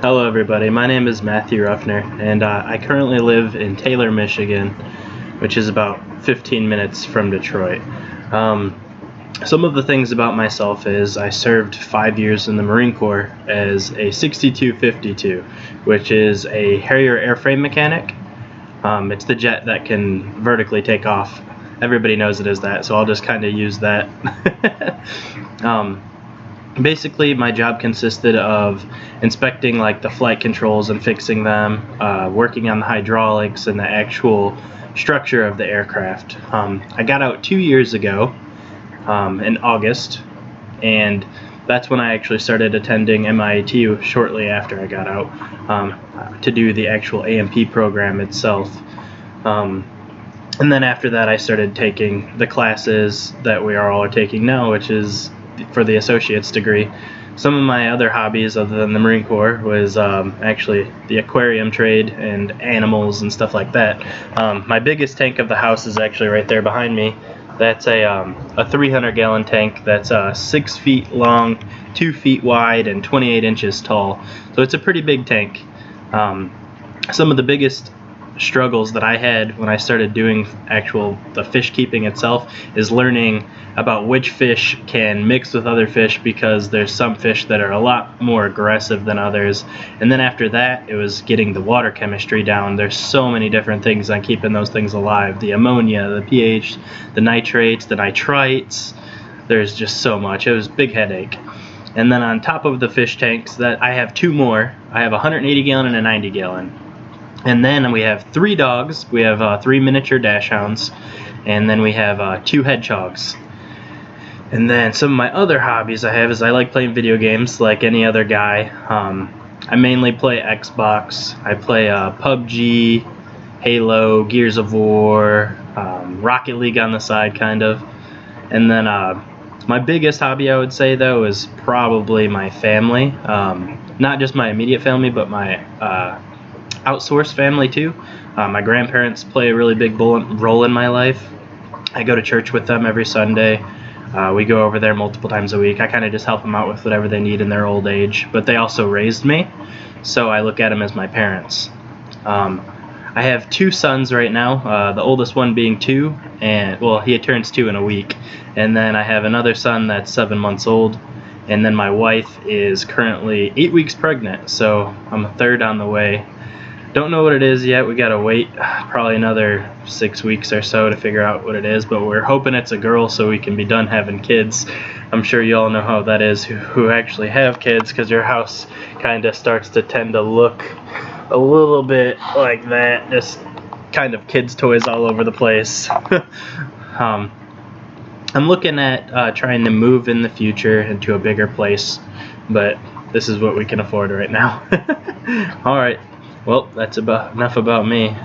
Hello everybody, my name is Matthew Ruffner, and I currently live in Taylor, Michigan, which is about 15 minutes from Detroit. Some of the things about myself is I served 5 years in the Marine Corps as a 6252, which is a Harrier airframe mechanic. It's the jet that can vertically take off. Everybody knows it as that, so I'll just kind of use that. Basically, my job consisted of inspecting like the flight controls and fixing them, working on the hydraulics and the actual structure of the aircraft. I got out 2 years ago in August, and that's when I actually started attending MIAT shortly after I got out to do the actual AMP program itself. And then after that, I started taking the classes that we are all taking now, which is for the associate's degree. Some of my other hobbies other than the Marine Corps was actually the aquarium trade and animals and stuff like that. My biggest tank of the house is actually right there behind me. That's a 300-gallon tank that's 6 feet long, 2 feet wide, and 28 inches tall. So it's a pretty big tank. Some of the biggest struggles that I had when I started doing the fish keeping itself is learning about which fish can mix with other fish, because there's some fish that are a lot more aggressive than others. And then after that, it was getting the water chemistry down. There's so many different things on keeping those things alive. The ammonia, the pH, the nitrates, the nitrites. There's just so much. It was a big headache. And then on top of the fish tanks, that I have two more. I have a 180-gallon and a 90-gallon. And then we have 3 dogs. We have 3 miniature dachshunds, and then we have 2 hedgehogs. And then some of my other hobbies I have is I like playing video games like any other guy. I mainly play Xbox. I play PUBG, Halo, Gears of War, Rocket League on the side kind of. And then my biggest hobby I would say though is probably my family. Not just my immediate family, but my outsourced family too. My grandparents play a really big role in my life. I go to church with them every Sunday. We go over there multiple times a week. I kind of just help them out with whatever they need in their old age, but they also raised me, so I look at them as my parents. I have 2 sons right now, the oldest one being 2, and well, he turns 2 in a week. And then I have another son that's 7 months old, and then my wife is currently 8 weeks pregnant, so I'm a third on the way. Don't know what it is yet. We gotta wait probably another 6 weeks or so to figure out what it is, but we're hoping it's a girl so we can be done having kids. I'm sure you all know how that is who actually have kids, because your house kind of starts to tend to look a little bit like that, just kind of kids' toys all over the place. I'm looking at trying to move in the future into a bigger place, but this is what we can afford right now. Alright. Well, that's enough about me.